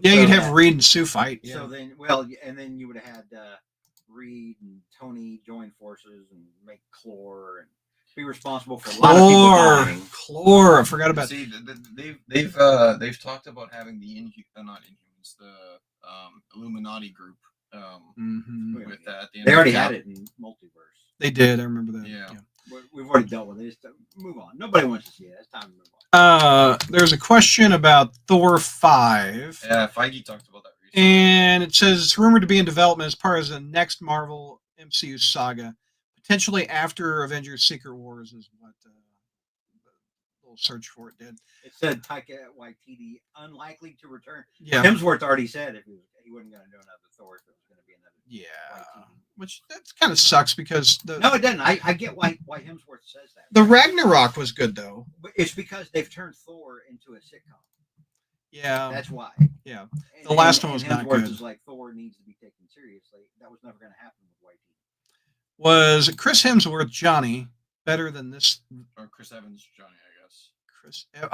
Yeah, you'd have Reed and Sue fight. Yeah. So then, and then you would have had Reed and Tony join forces and make Clore and be responsible for a lot of people dying. Clore, I forgot about. See, they've talked about having the not Inhumans, the Illuminati group. With that, they already had it in Multiverse. They did. I remember that. Yeah. We've already dealt with it. Just move on. Nobody wants to see it. It's time to move on. There's a question about Thor 5. Yeah, Feige talked about that And it says it's rumored to be in development as part of the next Marvel MCU saga, potentially after Avengers: Secret Wars, is what the little search for it did. It said Taika Waititi unlikely to return. Yeah, Hemsworth already said if he wasn't going to do another Thor, if it was going to be another. yeah, Waititi. which that kind of sucks because No, it doesn't. I get why Hemsworth says that. the Ragnarok was good though. But it's because they've turned Thor into a sitcom. Yeah, That's why. yeah. And, The last one was not Hemsworth good. is like Thor needs to be taken seriously. That was never going to happen with Waititi. Was Chris Hemsworth Johnny better than this? Or Chris Evans, Johnny, I guess. Chris? Yeah,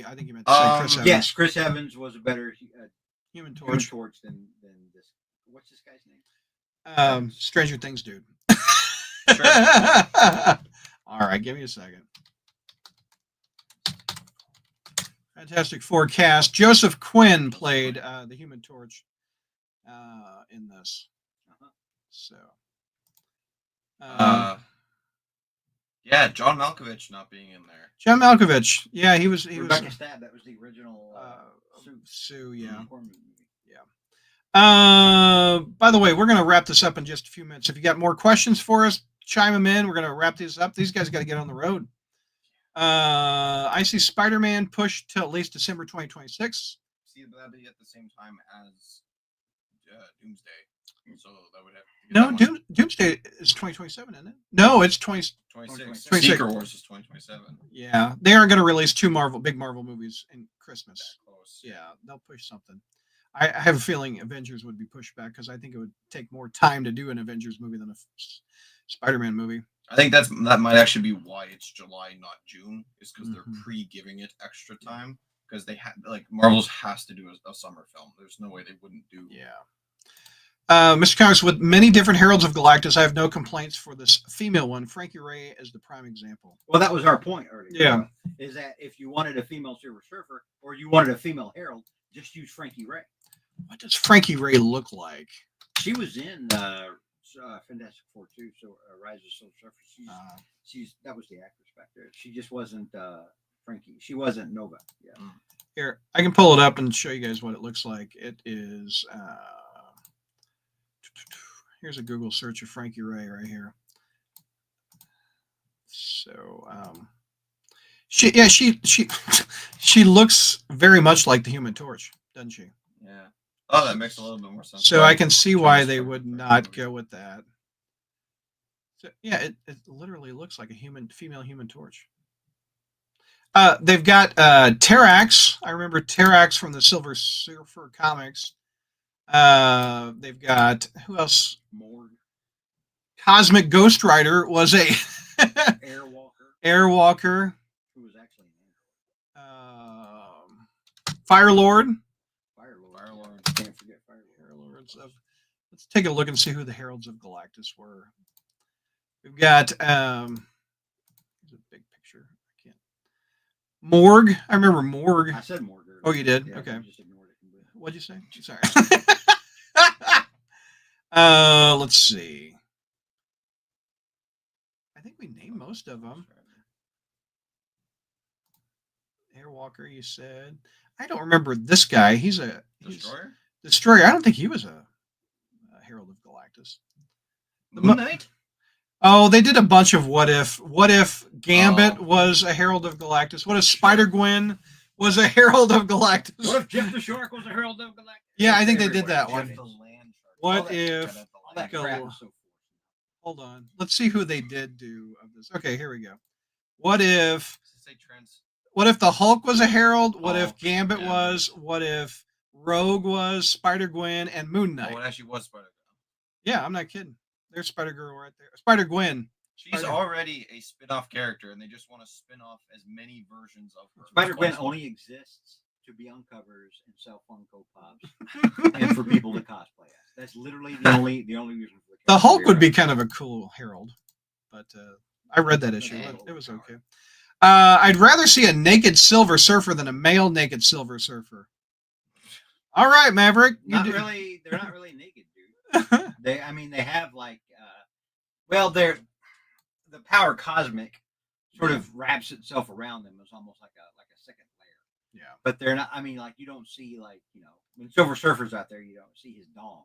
I think you meant to say Chris Evans. Yes, Chris Evans was a better Human Human Torch. Torch than this. What's this guy's name? Stranger Things dude. Sure. All right, give me a second. Fantastic Four cast. Joseph Quinn played the Human Torch in this. Uh-huh. So, Yeah, John Malkovich not being in there. John Malkovich. Yeah, he was. Rebecca Stab. That was the original Sue. Yeah. Corman movie. By the way, we're going to wrap this up in just a few minutes. If you got more questions for us, chime them in. We're going to wrap these up. These guys got to get on the road. I see Spider-Man pushed to at least December 2026. See, that'd be at the same time as Doomsday. So that would have No, Doomsday is 2027, isn't it? No, it's 20. 26. 26. Secret Wars is 2027. Yeah, they aren't going to release two big Marvel movies in Christmas. That close. Yeah, they'll push something. I have a feeling Avengers would be pushed back because I think it would take more time to do an Avengers movie than a Spider-Man movie. I think that might actually be why it's July, not June, is because they're pre-giving it extra time because they had Marvel's has to do a summer film. There's no way they wouldn't do. Yeah. Mr. Comics, with many different Heralds of Galactus, I have no complaints for this female one. Frankie Ray is the prime example. Well, that was our point earlier. Yeah. Is that if you wanted a female Silver Surfer or you wanted a female Herald, just use Frankie Ray. What does Frankie Ray look like? She was in Fantastic Four too, so Rise of Silver Surfer. She's that was the actress back there. She just wasn't Frankie. She wasn't Nova. Yeah. Here, I can pull it up and show you guys what it looks like. It is. Here's a Google search of Frankie Ray right here. So, she looks very much like the Human Torch, doesn't she? Yeah. Oh, that makes a little bit more sense. So I can see why they would not go with that. So yeah, it literally looks like a female Human Torch. They've got Terrax. I remember Terrax from the Silver Surfer comics. They've got who else? Morg. Cosmic Ghost Rider was a Airwalker. Who was actually an Firelord. Can't forget Heralds of. Let's take a look and see who the Heralds of Galactus were. We've got here's a big picture. I can't. Morg. I remember Morg. I said Morg. Oh, you did? Yeah, okay. Just ignored it. What'd you say? Sorry. Let's see. I think we named most of them. Airwalker, you said. I don't remember this guy. He's Destroyer. I don't think he was a Herald of Galactus. Moon Knight? Oh, they did a bunch of what if. What if Gambit was a Herald of Galactus? What if Spider-Gwen was a Herald of Galactus? What if Jeff the Shark was a Herald of Galactus? Yeah, I think they did that one. What if... Go. Hold on. Let's see who they did do of this. Okay, here we go. What if... What if the Hulk was a Herald? What if Gambit was? What if Rogue was? Spider-Gwen and Moon Knight? Oh, it actually was Spider-Gwen. Yeah, I'm not kidding. There's Spider-Girl right there. Spider-Gwen. She's already a spin-off character, and they just want to spin off as many versions of her. Spider-Gwen only exists to be on covers and sell Funko Pops and for people to cosplay as. That's literally the only reason for the Hulk would be kind of a cool Herald, but I read that issue. It was okay. I'd rather see a naked Silver Surfer than a male naked Silver Surfer. All right, Maverick. They're not really naked, dude. They have they're the power cosmic sort of wraps itself around them as almost like a second layer. Yeah. But they're not. I mean, like you don't see like when Silver Surfer's out there, you don't see his dong.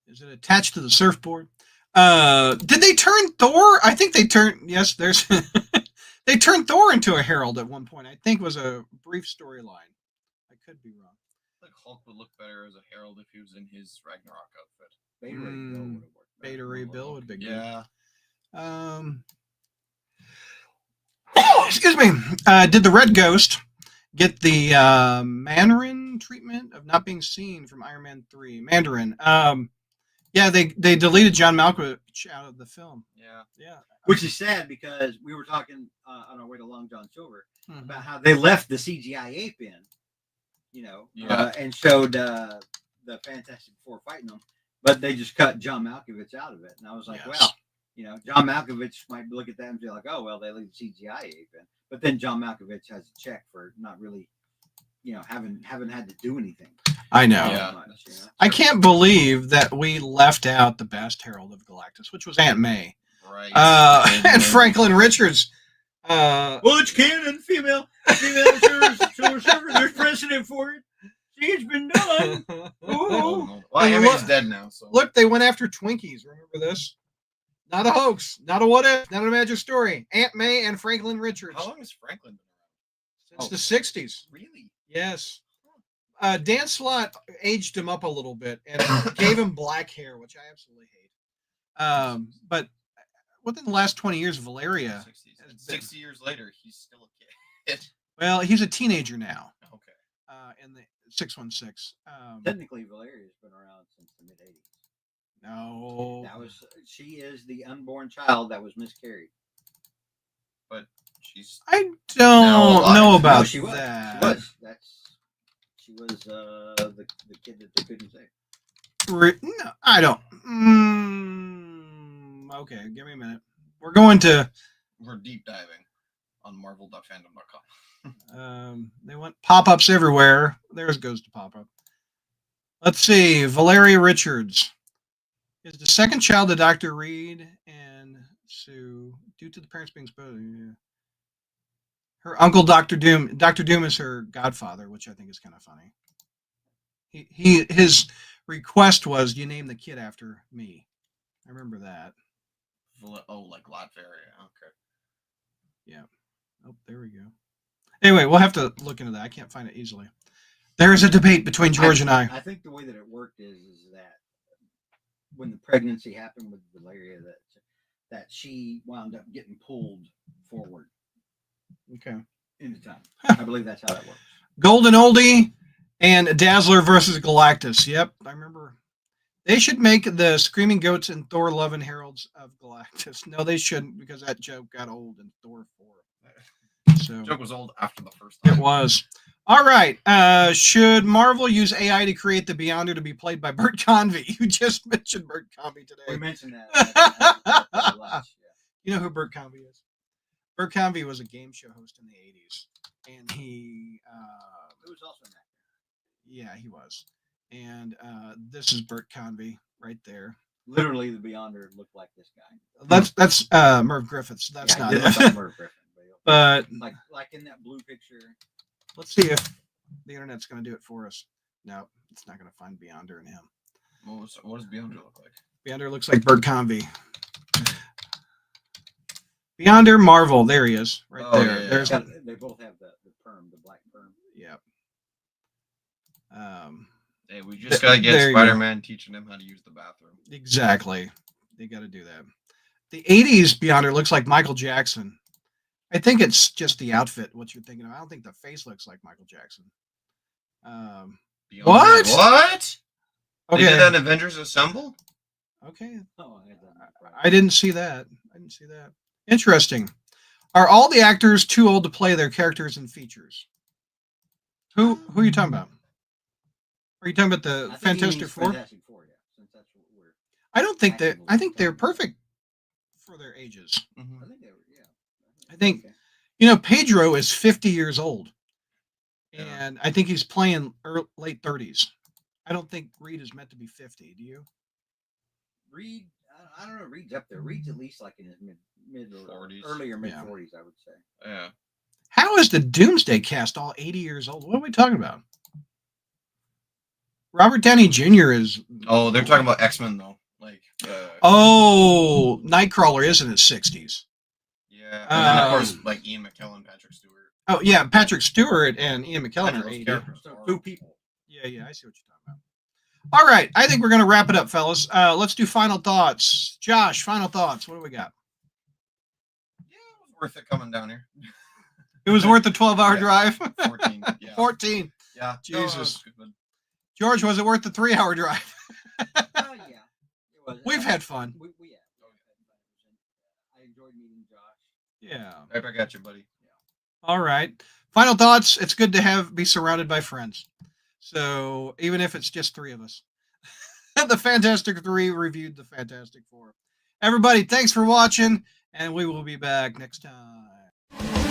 Is it attached to the surfboard? Did they turn Thor? I think they turned. Yes, there's. They turned Thor into a herald at one point. I think was a brief storyline. I could be wrong. I think Hulk would look better as a herald if he was in his Ragnarok outfit. Beta Ray Bill would have worked. Beta Ray Bill would be good. Yeah. Excuse me. Did the Red Ghost get the Mandarin treatment of not being seen from Iron Man 3? Mandarin. Yeah, they deleted John Malkovich out of the film. Yeah. Which is sad because we were talking on our way to Long John Silver about how they left the CGI ape in, and showed the Fantastic Four fighting them, but they just cut John Malkovich out of it. And I was like, well, John Malkovich might look at that and be like, oh, well, they leave the CGI ape in. But then John Malkovich has a check for not really, haven't had to do anything. I know. Yeah. Much, I can't believe that we left out the best Herald of Galactus, which was Aunt May. Right. And Franklin Richards. Butch Cannon, female Silver Surfer. There's precedent for it. See, it's been done. Well, Aunt May's dead now. So Look, they went after Twinkies. Remember this? Not a hoax. Not a what if. Not a magic story. Aunt May and Franklin Richards. How long has Franklin been Since the 60s. around? Really? Yes. Dan Slott aged him up a little bit and gave him black hair, which I absolutely hate. But within the last 20 years, Valeria. 60 years later, he's still a kid. Well, he's a teenager now. Okay. In the 616. Technically, Valeria's been around since the mid '80s. No. She is the unborn child that was miscarried. But she's I don't know about No, she was. that. She was the kid that they couldn't say. No, I don't. Okay, give me a minute. We're deep diving on marvel.fandom.com. They want pop-ups everywhere. There's goes to pop-up. Let's see. Valeria Richards is the second child of Dr. Reed and Sue due to the parents being exposed. Yeah. Her uncle, Dr. Doom. Dr. Doom is her godfather, which I think is kind of funny. His request was, you name the kid after me. I remember that. Oh, like Latveria. Okay. Yeah. Oh, there we go. Anyway, we'll have to look into that. I can't find it easily. There is a debate between George and I. I think the way that it worked is that when the pregnancy happened with Valeria, that she wound up getting pulled forward. Okay. Into time. I believe that's how that works. Golden Oldie and Dazzler versus Galactus. Yep, I remember. They should make the Screaming Goats and Thor Love and Heralds of Galactus. No, they shouldn't, because that joke got old in Thor 4. So The joke was old after the first time. it was. All right. Should Marvel use AI to create the Beyonder to be played by Bert Convy? You just mentioned Bert Convy We today. mentioned that. You know who Bert Convy is? Bert Convy was a game show host in the 80s. And he... It was also an actor. Yeah, he was. And this is Bert Convy right there. Literally, the Beyonder looked like this guy. That's Merv Griffiths. That's Yeah, not it it. did look like Merv Griffin, But like in that blue picture. let's see if the internet's going to do it for us. No, it's not going to find Beyonder and him. What does Beyonder look like? Beyonder looks like Bert Convy. Beyonder Marvel. There he is. Right Oh, there. yeah, There's Yeah, they both have the perm, the black perm. Yep. Hey, we just gotta there get you go. Spider-Man teaching him how to use the bathroom. Exactly. They got to do that. The 80s Beyonder looks like Michael Jackson. I think it's just the outfit, what you're thinking of. I don't think the face looks like Michael Jackson. Beyonder. What? What? They Okay. did that in Avengers Assemble? Okay. Oh, I had that. I didn't see that. Interesting. Are all the actors too old to play their characters and features? Who are you talking about? Are you talking about the I think he Fantastic means Four? Fantastic Four, yeah, since that's what we're. I don't think that. I think they're perfect for their ages. I think they were, yeah. I think- Okay. Pedro is 50 years old, Yeah. and I think he's playing late 30s. I don't think Reed is meant to be 50. Do you? Reed, I don't know. Reed's up there. Reed's at least like in his mid or 40s. earlier mid Yeah. 40s, I would say. Yeah. How is the Doomsday Cast all 80 years old? What are we talking about? Robert Downey Jr. is. Oh, they're talking about X-Men though. Like. Oh, Nightcrawler is in his 60s. Yeah, and then of course Um, like Ian McKellen, Patrick Stewart. Oh yeah, Patrick Stewart and Ian McKellen are Those 80. characters So are- 2 people. Yeah, I see what you're talking about. All right, I think we're gonna wrap it up, fellas. Let's do final thoughts. Josh, final thoughts. What do we got? Yeah, it was worth it coming down here. It was worth the 12-hour Yeah. drive. 14. Yeah. 14. Yeah. Jesus. No, it was good. George, was it worth the 3-hour drive? Yeah. It was. We've had fun. We had. I enjoyed meeting Josh. Yeah. Right back at you, buddy. All right. Final thoughts. It's good to be surrounded by friends. So even if it's just 3 of us, the Fantastic 3 reviewed the Fantastic 4. Everybody, thanks for watching, and we will be back next time.